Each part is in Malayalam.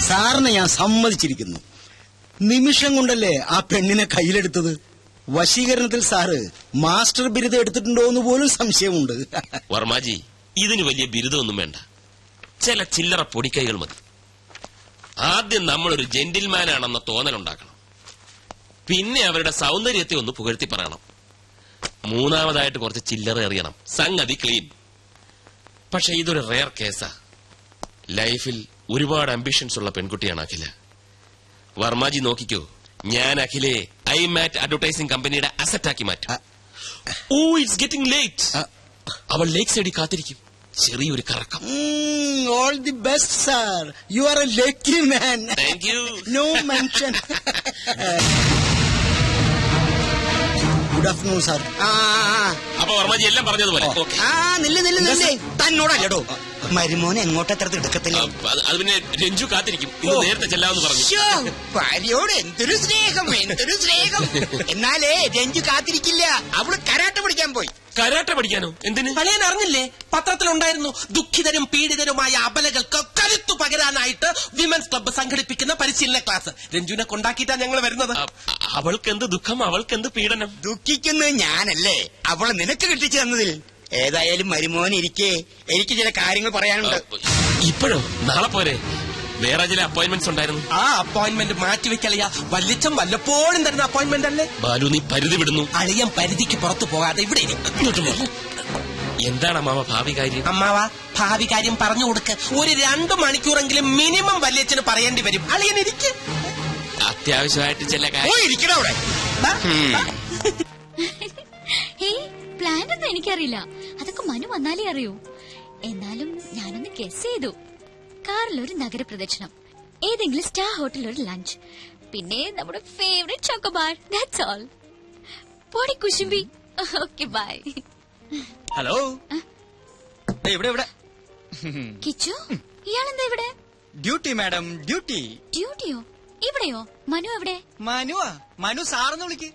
സാറിനെ ഞാൻ സമ്മതിച്ചിരിക്കുന്നു. നിമിഷം കൊണ്ടല്ലേ ആ പെണ്ണിനെ കയ്യിലെടുത്തത്. വശീകരണത്തിൽ സാറ് മാസ്റ്റർ ബിരുദം എടുത്തിട്ടുണ്ടോ എന്ന് പോലും സംശയമുണ്ട്. വർമാജി, ഇതിന് വലിയ ബിരുദമൊന്നും വേണ്ട, ചില ചില്ലറ പൊടിക്കൈകൾ മതി. ആദ്യം നമ്മളൊരു ജെന്റിൽമാനാണെന്ന തോന്നലുണ്ടാക്കണം. പിന്നെ അവരുടെ സൗന്ദര്യത്തെ ഒന്ന് പുകഴ്ത്തി പറയണം. മൂന്നാമതായിട്ട് കുറച്ച് ചില്ലറ എറിയണം. സംഗതി ക്ലീൻ. പക്ഷെ ഇതൊരു റെയർ കേസാ. ലൈഫിൽ ഒരുപാട് അംബിഷൻസ് ഉള്ള പെൺകുട്ടിയാണ് അഖില. വർമാജി നോക്കിക്കോ, ഞാൻ അഖിലെ ഐമാറ്റ് അഡ്വർടൈസിംഗ് കമ്പനിയുടെ അസറ്റാക്കി മാറ്റും. Oh, it's getting late. അവൾ ലേക്ക് സൈഡിൽ കാത്തിരിക്കും. ചെറിയൊരു കറക്കം. All the best sir. You are a lucky man. Thank you. No mention. Good afternoon sir. അപ്പൊ വർമാജി എല്ലാം പറഞ്ഞതുപോലെ. തന്നോടല്ലോ മരുമോനെ എങ്ങോട്ടത്ര തിടുക്കത്തില്ല. അത് പിന്നെ രഞ്ജു കാത്തിരിക്കും. ഇന്ന് നേരത്തെ ചെല്ലാമെന്ന് പറഞ്ഞു. ഭാര്യയോട് എന്തൊരു സ്നേഹം, എന്തൊരു സ്നേഹം. എന്നാലേ രഞ്ജു കാത്തിരിക്കില്ല. അവള് കരാട്ട പഠിക്കാൻ പോയി. കരാട്ട പഠിക്കാനോ? എന്തിന്? പഴയാൻ അറിഞ്ഞില്ലേ? പത്രത്തിലുണ്ടായിരുന്നു. ദുഃഖിതരും പീഡിതരുമായ അബലകൾക്ക് കരുത്തു പകരാനായിട്ട് വിമൻസ് ക്ലബ്ബ് സംഘടിപ്പിക്കുന്ന പരിശീലന ക്ലാസ്. രഞ്ജുവിനെ കൊണ്ടാക്കിയിട്ടാ ഞങ്ങൾ വരുന്നത്. അവൾക്കെന്ത് ദുഃഖം, അവൾക്കെന്ത് പീഡനം? ദുഃഖിക്കുന്നത് ഞാനല്ലേ, അവളെ നിനക്ക് കിട്ടിച്ചു തന്നതിൽ. ഏതായാലും മരുമോനിരിക്കെ എനിക്ക് ചില കാര്യങ്ങൾ പറയാനുണ്ട്. ഇപ്പോഴോ? നാളെ പോരെ? വേറെ ചില അപ്പോയിന്റ്മെന്റ്സ് ഉണ്ടായിരുന്നു. ആ അപ്പോയിന്റ്മെന്റ് മാറ്റിവെക്കളിയാ. വല്ലിച്ചം വല്ലപ്പോഴും തരുന്ന അപ്പോയിന്റ്മെന്റ് അല്ലേ? ബാലു, നീ പരിധി വിടുന്നു. അളിയൻ പരിധിക്ക് പുറത്തു പോകാതെ ഇവിടെ എന്താണ് അമ്മാവ ഭാവി കാര്യം? അമ്മാവ, ഭാവി കാര്യം പറഞ്ഞു കൊടുക്ക. ഒരു 2 മണിക്കൂറെങ്കിലും മിനിമം വല്യച്ഛന് പറയേണ്ടി വരും. അളിയൻ ഇരിക്ക്. അത്യാവശ്യമായിട്ട് ചില കാര്യം. പ്ലാൻ ഒന്നും എനിക്കറിയില്ല, അതൊക്കെ മനു വന്നാലേ അറിയൂ. എന്നാലും ഞാനൊന്ന് ഗസ് ചെയ്തു. കാറിലൊരു നഗരപ്രദക്ഷിണം, ഏതെങ്കിലും സ്റ്റാർ ഹോട്ടലിൽ ഒരു ലഞ്ച്, പിന്നെ നമ്മുടെ ഫേവറേറ്റ് ചോക്കോബാർ. That's all. പോടി കുശുമ്പി. Okay, by. ഹലോ. ഇവിടെ കിച്ചു, ഇയാളെന്താ ഇവിടെ? Duty madam, duty. ഡ്യൂട്ടിയോ? ഇവിടെയോ? മനു എവിടെ? മനുവാ? മനു സാറെന്ന് വിളിക്ക്.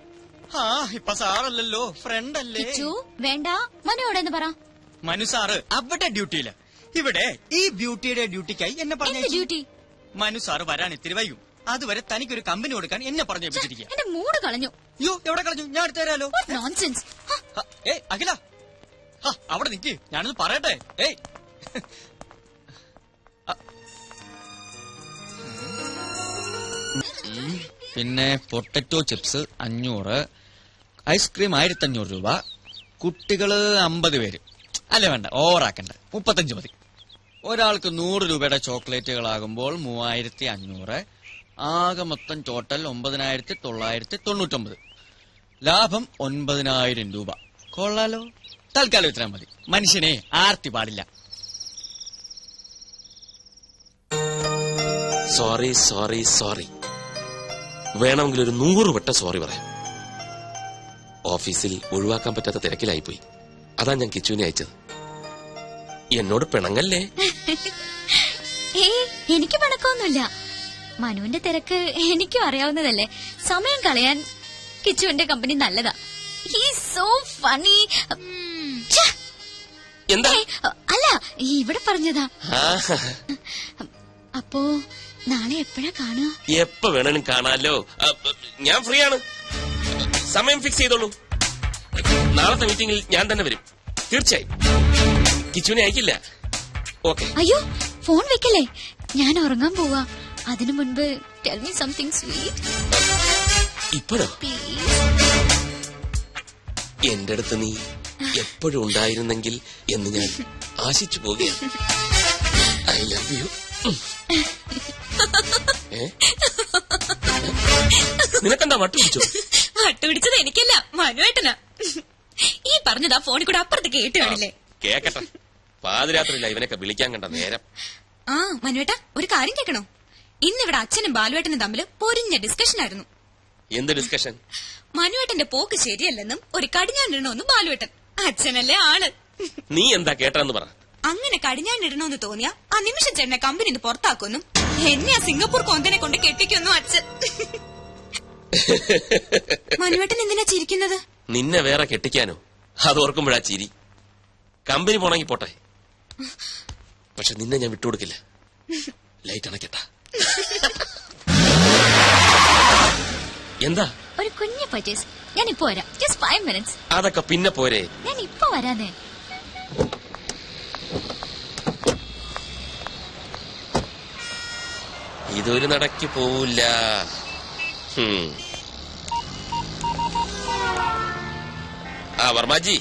ആ, ഇപ്പൊ സാറല്ലല്ലോ, ഫ്രണ്ട് അല്ലേ. കിച്ചു വേണ്ട, മനു എവിടെന്ന് പറ. മനു സാറ് അവിടെ ഡ്യൂട്ടിയില്ല. ഇവിടെ ഈ ബ്യൂട്ടിയുടെ ഡ്യൂട്ടിക്കായി എന്നെ പറഞ്ഞു. ഡ്യൂട്ടി? മനു സാറ് വരാൻ ഇത്തിരി വൈകും. അതുവരെ തനിക്കൊരു കമ്പനി കൊടുക്കാൻ എന്നെ പറഞ്ഞു വെച്ചിരിക്കുക. എന്റെ മൂഡ് കളഞ്ഞു. യോ, എവിടെ കളഞ്ഞു? ഞാൻ എടുത്തു തരാലോ. നോൺസെൻസ്. അഖില, അവിടെ നിക്ക്, ഞാനൊന്ന് പറയട്ടെ. പിന്നെ പൊട്ടറ്റോ ചിപ്സ് 500, ഐസ്ക്രീം 1500 രൂപ, കുട്ടികള് 50 പേര്. അല്ല വേണ്ട, ഓവറാക്കണ്ട, 35 മതി. ഒരാൾക്ക് 100 രൂപയുടെ ചോക്ലേറ്റുകളാകുമ്പോൾ 3500. ആകെ മൊത്തം ടോട്ടൽ 9999. ലാഭം 9000 രൂപ. കൊള്ളാലോ. തൽക്കാലം ഇത്ര മതി. മനുഷ്യനെ ആർത്തി പാടില്ല. Sorry sorry sorry. വേണമെങ്കിൽ ഒരു 100 വട്ടം സോറി പറയാം. ഓഫീസിൽ ഒഴിവാക്കാൻ പറ്റാത്ത തിരക്കിലായിപ്പോയി. അതാ ഞാൻ കിച്ചുവിനെ അയച്ചത്. എന്നോട് പിണങ്ങല്ലേ? എനിക്ക് പിണക്കൊന്നുമില്ല. മനുവിന്റെ തിരക്ക് എനിക്കും അറിയാവുന്നതല്ലേ. സമയം കളയാൻ കിച്ചുവിന്റെ കമ്പനി നല്ലതാ. He's so funny. എന്താ? അല്ല, ഇവിടെ പറഞ്ഞതാ. അപ്പോ നാളെ എപ്പോഴാ കാണുക? എപ്പോ വേണേലും കാണാലോ. ഞാൻ ഫ്രീ ആണ്. സമയം ഫിക്സ് ചെയ്തോളൂ. നാളത്തെ മീറ്റിംഗിൽ ഞാൻ തന്നെ വരും, തീർച്ചയായും. കിച്ചുവിനെ അയക്കില്ല. ഓക്കെ. അയ്യോ, ഫോൺ വെക്കല്ലേ, ഞാൻ ഉറങ്ങാൻ പോവാ. അതിനു മുൻപ് ടെൽ മീ സംതിങ് സ്വീറ്റ്. ഇപ്പോഴോ? എന്റെ അടുത്ത് നീ എപ്പോഴും ഉണ്ടായിരുന്നെങ്കിൽ എന്ന് ഞാൻ ആശിച്ചു പോകുകയാണ്. I love you. നിനക്കെന്താ വട്ടുപിടിച്ചോ? വട്ടുപിടിച്ചത് എനിക്കല്ല, മനുവേട്ടനാ. ഈ പറഞ്ഞതാ ഫോണിൽ കൂടെ അപ്പുറത്ത് കേട്ട് കാണില്ലേ? കേക്കട്ടെ. പാതിരാത്രിയില്ല ഇവനൊക്കെ വിളിക്കാൻ കണ്ട നേരം. ആ മനുവേട്ട, ഒരു കാര്യം കേൾക്കണോ? ഇന്നിവിടെ അച്ഛനും ബാലുവേട്ടനും തമ്മിൽ പൊരിഞ്ഞ ഡിസ്കഷൻ ആയിരുന്നു. എന്ത് ഡിസ്കഷൻ? മനുവേട്ടന്റെ പോക്ക് ശരിയല്ലെന്നും ഒരു കടിഞ്ഞാണിടണമെന്നും ബാലുവേട്ടൻ. അച്ഛനല്ലേ ആള്. നീ എന്താ കേട്ടെന്ന് പറ. അങ്ങനെ കടിഞ്ഞാണിടണമെന്ന് തോന്നിയാ ആ നിമിഷം ചേട്ടനെ കമ്പനിന്ന് പുറത്താക്കുമെന്നും എന്നെ ആ സിംഗപ്പൂർ കൊന്തനെ കൊണ്ട് കെട്ടിക്കൊന്നും അച്ഛൻ. മനുവേട്ടൻ എന്തിനാ ചിരിക്കുന്നത്? നിന്നെ വേറെ കെട്ടിക്കാനോ? അത് ഓർക്കുമ്പോഴാ ചിരി. കമ്പനി പോണെങ്കി പോട്ടെ, പക്ഷെ നിന്നെ ഞാൻ വിട്ടുകൊടുക്കില്ല. ലൈറ്റ് അണക്കട്ടാ. എന്താ ഒരു കുഞ്ഞു പർച്ചേസ്. ഞാൻ ഇപ്പൊ വരാം. Just 5 minutes. അതൊക്കെ പിന്നെ പോരെ. ഞാൻ ഇപ്പൊ വരാന്നേ. ഇതൊരു നടക്ക് പോവില്ല. ആ വർമാജി,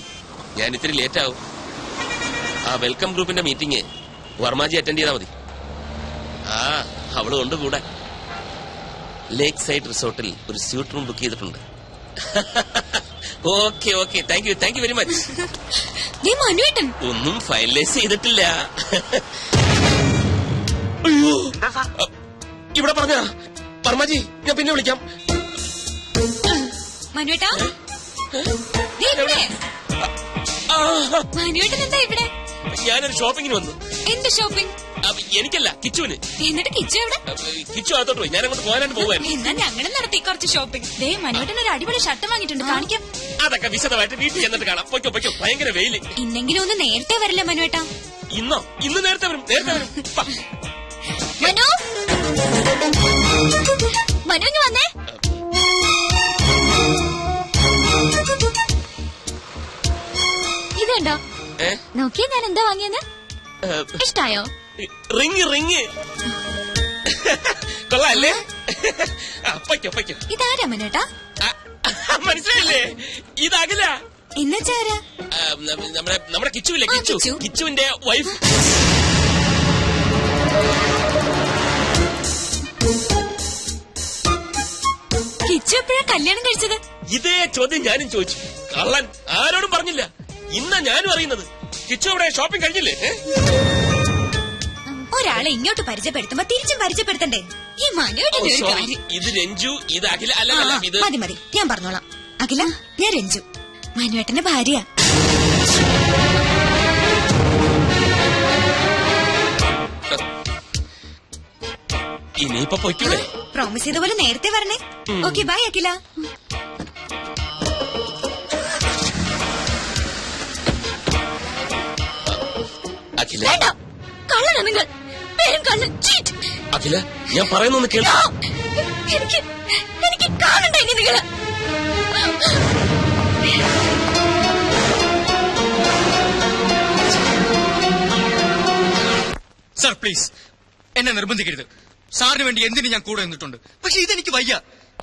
ഞാൻ ഇത്തിരി ലേറ്റ് ആവും. ആ വെൽക്കം ഗ്രൂപ്പിന്റെ മീറ്റിംഗ് വർമാജി അറ്റൻഡ് ചെയ്താൽ മതി. ആ അവള് കൊണ്ട് കൂടെ ലേക്ക് സൈഡ് റിസോർട്ടിൽ ഒരു സ്യൂട്ട് റൂം ബുക്ക് ചെയ്തിട്ടുണ്ട്. Okay okay, thank you very much. ഒന്നും ഫൈനലൈസ് ചെയ്തിട്ടില്ല. അയ്യോ, ഇവിടെ പറഞ്ഞ വർമാജി, ഞാൻ പിന്നെ വിളിക്കാം. മനുവേട്ടാ, മനുവേട്ടൻ എന്താ ഇവിടെ? ഞാനൊരു ഷോപ്പിങ്ങിന് വന്നു. എന്ത് ഷോപ്പിംഗ്? എനിക്കല്ല, കിച്ചുവിന്. എന്നിട്ട് കിച്ചു എവിടെ? കിച്ചു അകത്തോട്ട് പോയി. ഞാൻ അങ്ങോട്ട് പോകാനായിട്ട് പോവായിരുന്നു. എന്നാ ഞങ്ങളും നടത്തി കുറച്ച് ഷോപ്പിംഗ്. ദേ മനുവേട്ടൻ ഒരു അടിപൊളി ഷർട്ട് വാങ്ങിയിട്ടുണ്ട്, കാണിക്കാം. അതൊക്കെ വിശദമായിട്ട് വീട്ടിൽ ചെന്നിട്ട് കാണാം. പൊയ്ക്കോ, ഭയങ്കര വെയില്. ഇന്നെങ്കിലും ഒന്ന് നേരത്തെ വരില്ല മനുവേട്ടാ? ഇന്ന് നേരത്തെ വരും. മനു, മനു വന്നേ. ഇതുണ്ടോ? നോക്കിയാ ഞാൻ എന്താ വാങ്ങിയെന്ന്? ഇഷ്ടായോ? റിങ് കൊള്ളാല്ലേ? പൊയ്ക്കോ. ഇതാരാ മനുവേട്ടാ? മനസ്സിലായില്ലേ? ഇതകില. എന്നുവെച്ചാരാ? നമ്മുടെ കിച്ചുവില്ലേ, കിച്ചുവിന്റെ വൈഫ്. കിച്ചു എപ്പോഴാ കല്യാണം കഴിച്ചത്? ഇതേ ചോദ്യം ഞാനും ചോദിച്ചു. കള്ളൻ ആരോടും പറഞ്ഞില്ല. ഇന്നാ ഞാനും അറിയുന്നത്. കിച്ചു അവിടെ ഷോപ്പിംഗ് കഴിഞ്ഞില്ലേ? ഒരാളെ ഇങ്ങോട്ട് പരിചയപ്പെടുത്തുമ്പോ തിരിച്ചും പരിചയപ്പെടുത്തണ്ടേ? ഈ മനുവേട്ടന്റെ ഒരു കാര്യം. ഇത് രഞ്ജു, ഇത് അഖില. അല്ല, ഇത് മതി, ഞാൻ പറഞ്ഞോളാം. അഖില, ഞാൻ രഞ്ജു, മനുവേട്ടന്റെ ഭാര്യ. ഇനിയിപ്പൊ പൊയ്ക്കൂടെ? പ്രോമിസ് ചെയ്ത പോലെ നേരത്തെ വരണേ. ഓക്കെ, ബൈ അഖില. അഖില, കള്ളനാ നിങ്ങൾ. പേരും കള്ളൻ, ചീറ്റ്. അഖില, ഞാൻ പറയുന്നൊന്ന് കേൾക്കൂ. എനിക്ക് കാണണ്ട ഇനി നിങ്ങള്. സർ പ്ലീസ്, എന്നെ നിർബന്ധിക്കരുത്. സാറിന് വേണ്ടി എന്തിനു ഞാൻ കൂടെ നിന്നിട്ടുണ്ട്. പക്ഷെ ഇതെനിക്ക് വയ്യ.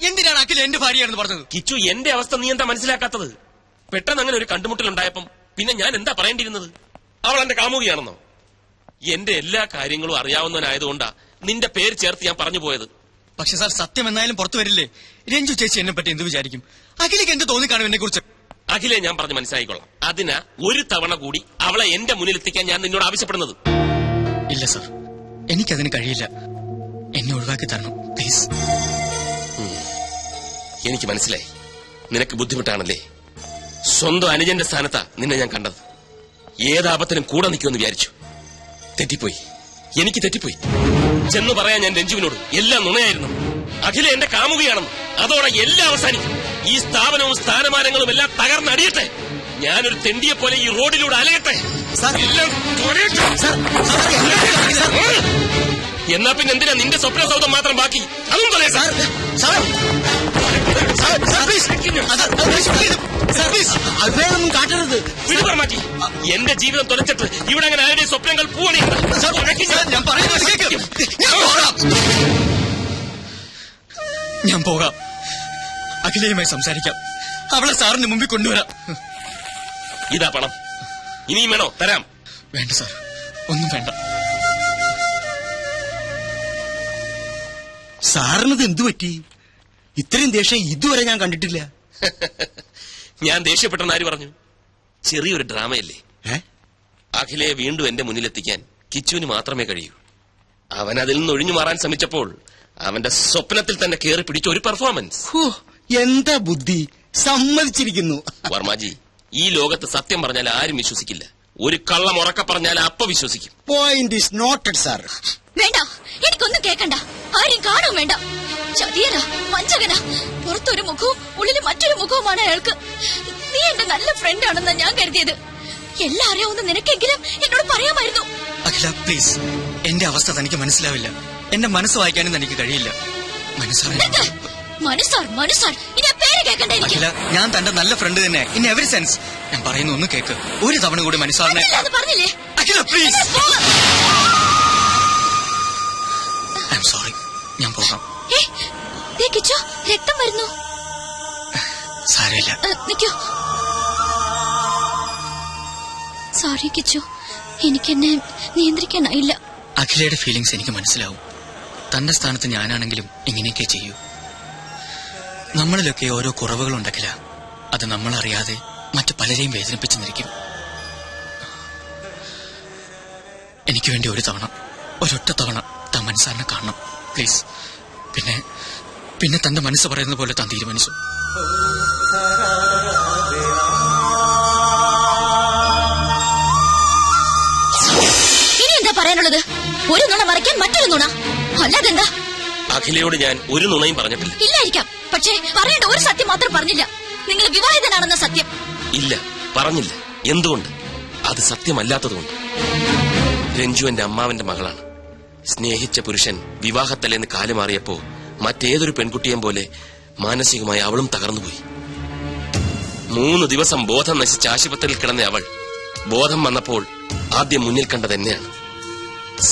എന്തിനാണ് അഖില എന്റെ ഭാര്യയാണെന്ന് പറഞ്ഞത്? കിച്ചു, എന്റെ അവസ്ഥ നീ എന്താ മനസ്സിലാക്കാത്തത്? പെട്ടെന്ന് അങ്ങനെ ഒരു കണ്ടുമുട്ടലുണ്ടായപ്പം പിന്നെ ഞാൻ എന്താ പറയേണ്ടിയിരുന്നത്? അവൾ എന്റെ കാമുകിയാണെന്നോ? എന്റെ എല്ലാ കാര്യങ്ങളും അറിയാവുന്നവനായതുകൊണ്ടാ നിന്റെ പേര് ചേർത്ത് ഞാൻ പറഞ്ഞു പോയത്. പക്ഷെ സാർ, സത്യം എന്നായാലും പുറത്തു വരില്ലേ? രഞ്ജു ചേച്ചി എന്നെ പറ്റി എന്ത് വിചാരിക്കും? അഖിലേക്ക് എന്ത് തോന്നിക്കാണും എന്നെ കുറിച്ച്? അഖിലെ, ഞാൻ പറഞ്ഞ് മനസ്സിലായിക്കൊള്ളാം. അതിനാ ഒരു തവണ കൂടി അവളെ എന്റെ മുന്നിൽ എത്തിക്കാൻ ഞാൻ നിന്നോട് ആവശ്യപ്പെടുന്നത്. ഇല്ല സാർ, എനിക്കതിന് കഴിയില്ല. എന്നെ ഒഴിവാക്കി തരണം പ്ലീസ്. എനിക്ക് മനസ്സിലായി, നിനക്ക് ബുദ്ധിമുട്ടാണല്ലേ. സ്വന്തം അനുജന്റെ സ്ഥാനത്താ നിന്നെ ഞാൻ കണ്ടത്. ഏതാപത്തിനും കൂടെ നിൽക്കുമെന്ന് വിചാരിച്ചു. തെറ്റിപ്പോയി, എനിക്ക് തെറ്റിപ്പോയി. ചെന്ന് പറയാൻ ഞാൻ രഞ്ജുവിനോട് എല്ലാം നുണയായിരുന്നു. അഖില എന്റെ കാമുകയാണെന്ന്. അതോടെ എല്ലാം അവസാനിക്കും. ഈ സ്ഥാപനവും സ്ഥാനമാനങ്ങളും എല്ലാം തകർന്നടിയട്ടെ. ഞാനൊരു തെണ്ടിയെ പോലെ ഈ റോഡിലൂടെ അലയട്ടെ. എല്ലാം എന്നാ പിന്നെ എന്തിനാ നിന്റെ സ്വപ്ന സൗധം മാത്രം ബാക്കി? അതും പറയാം സാർ. അതിനൊന്നും കാട്ടരുത്. മാറ്റി എന്റെ ജീവിതം തുലച്ചിട്ട് ഇവിടെ അങ്ങനെ ആരുടെ സ്വപ്നങ്ങൾ ഞാൻ പോകാം. അഖിലയുമായി സംസാരിക്കാം. അവളെ സാറിന് മുമ്പിൽ കൊണ്ടുവരാം. ഇതാ പണം. ഇനിയും വേണോ? തരാം. വേണ്ട സാർ, ഒന്നും വേണ്ട. സാറിനത് എന്തു പറ്റി? ഇത്രയും ദേഷ്യം ഇതുവരെ ഞാൻ കണ്ടിട്ടില്ല. ഞാൻ ദേഷ്യപ്പെട്ടെന്ന് ആര് പറഞ്ഞു? ചെറിയൊരു ഡ്രാമയല്ലേ. അഖിലയെ വീണ്ടും എന്റെ മുന്നിലെത്തിക്കാൻ കിച്ചുവിന് മാത്രമേ കഴിയൂ. അവൻ അതിൽ നിന്ന് ഒഴിഞ്ഞു മാറാൻ ശ്രമിച്ചപ്പോൾ അവന്റെ സ്വപ്നത്തിൽ തന്നെ കയറി പിടിച്ച ഒരു പെർഫോമൻസ്. എന്താ ബുദ്ധി! സമ്മതിച്ചിരിക്കുന്നു. വർമാജി, ഈ ലോകത്ത് സത്യം പറഞ്ഞാൽ ആരും വിശ്വസിക്കില്ല. ഒരു കള്ളം ഉറക്കെ പറഞ്ഞാൽ അപ്പ വിശ്വസിക്കും. Point is noted sir. വേണ്ട, എനിക്കൊന്നും കേൾക്കണ്ട. ആരും കാണും വേണ്ട. ചതിയനാ, വഞ്ചകനാ. പുറത്തൊരു മുഖവും ഉള്ളിൽ മറ്റൊരു മുഖവുമാണ് അയാൾക്ക്. നീ എന്റെ നല്ല ഫ്രണ്ട് ആണെന്നാ ഞാൻ കരുതിയത്. എല്ലാം അറിയാവുന്ന നിനക്കെങ്കിലും എന്നോട് പറയാമായിരുന്നു. അഖില പ്ലീസ്, എന്റെ അവസ്ഥ തനിക്ക് മനസ്സിലാവില്ല. എന്റെ മനസ്സ് വായിക്കാനും തനിക്ക് കഴിയില്ല. മനസ്സാർ ഇനി ആ പേര് കേൾക്കണ്ട എനിക്ക്. അഖില, ഞാൻ തന്റെ നല്ല ഫ്രണ്ട് തന്നെ ഇൻ എവറി സെൻസ്. ഞാൻ പറയുന്ന ഒന്ന് കേക്ക്. ഒരു തവണ കൂടി മനസ്സാറിനെ. അത് പറഞ്ഞില്ലേ? അഖില പ്ലീസ്. I am sorry. ഞാൻ പോകാം. കിച്ചോ, രക്തം വരുന്നു. സാരമില്ല. നിക്കോ. സോറി കിച്ചു, എനിക്കെന്നെ നിയന്ത്രിക്കാനായില്ല. അഖിലയുടെ ഫീലിങ്സ് എനിക്ക് മനസ്സിലാവും. തന്റെ സ്ഥാനത്ത് ഞാനാണെങ്കിലും ഇങ്ങനെയൊക്കെ ചെയ്യൂ. നമ്മളിലൊക്കെ ഓരോ കുറവുകളുണ്ടക്കില്ല. അത് നമ്മളറിയാതെ മറ്റു പലരെയും വേദനിപ്പിച്ചെന്നിരിക്കും. എനിക്ക് വേണ്ടി ഒരു തവണ, ഒരൊറ്റ തവണ താൻ മനസ്സാറിനെ കാണണം പ്ലീസ്. പിന്നെ തന്റെ മനസ്സ് പറയുന്നത് പോലെ താൻ തീരുമാനിച്ചു. ഇനി എന്താ പറയാനുള്ളത്? ഒരു നുണ മറയ്ക്കാൻ മറ്റൊരു നുണ, അല്ലാതെന്താ? അഖിലയോട് ഞാൻ ഒരു നുണയും പറഞ്ഞിട്ടില്ല. ഇല്ലായിരിക്കാം, പക്ഷേ പറയേണ്ട ഒരു സത്യം മാത്രം പറഞ്ഞില്ല. നിങ്ങൾ വിവാഹിതനാണെന്ന സത്യം. ഇല്ല, പറഞ്ഞില്ല. എന്തുകൊണ്ട്? അത് സത്യമല്ലാത്തതുകൊണ്ട്. രഞ്ജു എന്റെ അമ്മാവന്റെ മകളാണ്. സ്നേഹിച്ച പുരുഷൻ വിവാഹത്തലേന്ന് കാലുമാറിയപ്പോ മറ്റേതൊരു പെൺകുട്ടിയെയും പോലെ മാനസികമായി അവളും തകർന്നുപോയി. 3 ദിവസം ബോധം നശിച്ച് ആശുപത്രിയിൽ കിടന്ന അവൾ ബോധം വന്നപ്പോൾ ആദ്യം മുന്നിൽ കണ്ടത് എന്നെയാണ്.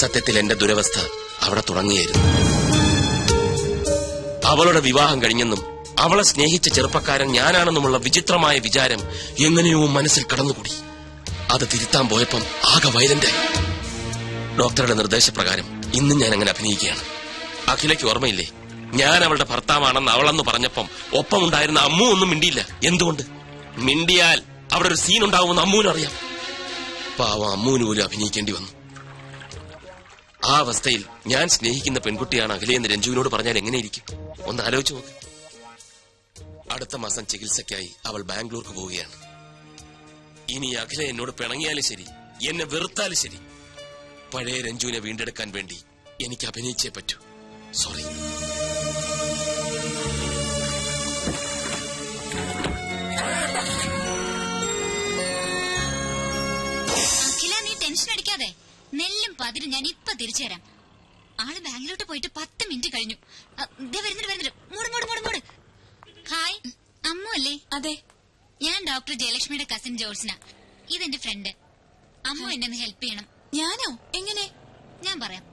സത്യത്തിൽ എന്റെ ദുരവസ്ഥ അവിടെ തുടങ്ങിയായിരുന്നു. അവളുടെ വിവാഹം കഴിഞ്ഞെന്നും അവളെ സ്നേഹിച്ച ചെറുപ്പക്കാരൻ ഞാനാണെന്നുമുള്ള വിചിത്രമായ വിചാരം എങ്ങനെയോ മനസ്സിൽ കടന്നുകൂടി. അത് തിരുത്താൻ പോയപ്പം ആകെ വയലന്റായി. ഡോക്ടറുടെ നിർദ്ദേശപ്രകാരം ഇന്നും ഞാൻ അങ്ങനെ അഭിനയിക്കുകയാണ്. അഖിലയ്ക്ക് ഓർമ്മയില്ലേ, ഞാൻ അവളുടെ ഭർത്താവാണെന്ന് അവളെന്ന് പറഞ്ഞപ്പം ഒപ്പമുണ്ടായിരുന്ന അമ്മു ഒന്നും മിണ്ടിയില്ല. എന്തുകൊണ്ട്? മിണ്ടിയാൽ അവിടെ ഒരു സീൻ ഉണ്ടാവുമെന്ന് അമ്മുവിനറിയാം. പാവം അമ്മുവിന് പോലും അഭിനയിക്കേണ്ടി വന്നു. ആ അവസ്ഥയിൽ ഞാൻ സ്നേഹിക്കുന്ന പെൺകുട്ടിയാണ് അഖിലയെന്ന് രഞ്ജുവിനോട് പറഞ്ഞാൽ എങ്ങനെയിരിക്കും? ഒന്ന് ആലോചിച്ച് നോക്ക്. അടുത്ത മാസം ചികിത്സയ്ക്കായി അവൾ ബാംഗ്ലൂർക്ക് പോവുകയാണ്. ഇനി അഖില എന്നോട് പിണങ്ങിയാലും ശരി, എന്നെ വെറുത്താലും ശരി, പഴയ രഞ്ജുവിനെ വീണ്ടെടുക്കാൻ വേണ്ടി എനിക്ക് അഭിനയിച്ചേ പറ്റൂ. സോറി. അഖില, നീ ടെൻഷൻ അടിക്കാതെ. നെല്ലും പതിരും ഞാൻ ഇപ്പൊ തിരിച്ചു തരാം. ആള് ബാംഗ്ലൂട്ട് പോയിട്ട് 10 മിനിറ്റ് കഴിഞ്ഞു. വരുന്നുണ്ട്. മൂട്. ഹായ്, അമ്മു അല്ലേ? അതെ, ഞാൻ ഡോക്ടർ ജയലക്ഷ്മിയുടെ കസിൻ ജോൾസിന. ഇതെന്റെ ഫ്രണ്ട്. അമ്മു എന്നെ ഒന്ന് ഹെൽപ്പ് ചെയ്യണം. ഞാനോ? എങ്ങനെ? ഞാൻ പറയാം.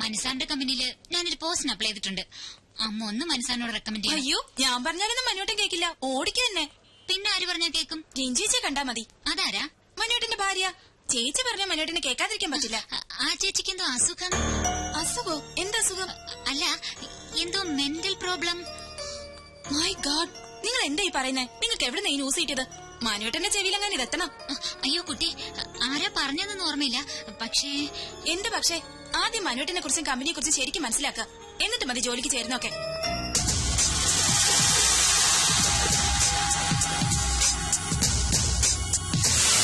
മനസാറിന്റെ കമ്പനിയില് ഞാനൊരു പോസ്റ്റിന് അപ്ലൈ ചെയ്തിട്ടുണ്ട്. അമ്മ ഒന്ന് മനസാറിനോട് റെക്കമെൻഡ് ചെയ്യും. അയ്യോ, ഞാൻ പറഞ്ഞാലൊന്നും മനോട്ടൻ കേക്കില്ല. ഓടിക്കുക തന്നെ. പിന്നെ ആര് പറഞ്ഞാ കേക്കും? രഞ്ജിച്ചെ കണ്ടാ മതി. അതാരാ? മനോട്ടന്റെ ഭാര്യ. ചേച്ചി പറഞ്ഞ മനോട്ടിനെ കേൾക്കാതിരിക്കാൻ പറ്റില്ല. ആ ചേച്ചിക്ക് എന്തോ അസുഖം. അസുഖോ? എന്താ അസുഖം? അല്ല, എന്തോ മെന്റൽ പ്രോബ്ലം. മൈ ഗാഡ്, നിങ്ങൾ എന്താ ഈ പറയുന്നേ? നിങ്ങൾക്ക് എവിടെ നിന്ന് ഈ ന്യൂസ് കിട്ടിയത്? മനോട്ടന്റെ ചെവിയിലെങ്ങനെ ഇതെത്തണം? അയ്യോ കുട്ടി, ആരാ പറഞ്ഞതെന്ന് ഓർമ്മയില്ല. പക്ഷേ എന്ത് പക്ഷേ? ആദ്യം മനോട്ടിനെ കുറിച്ചും കമ്പനിയെ കുറിച്ചും ശരിക്കും മനസ്സിലാക്കുക. എന്നിട്ട് മതി ജോലിക്ക് ചേരുന്നൊക്കെ.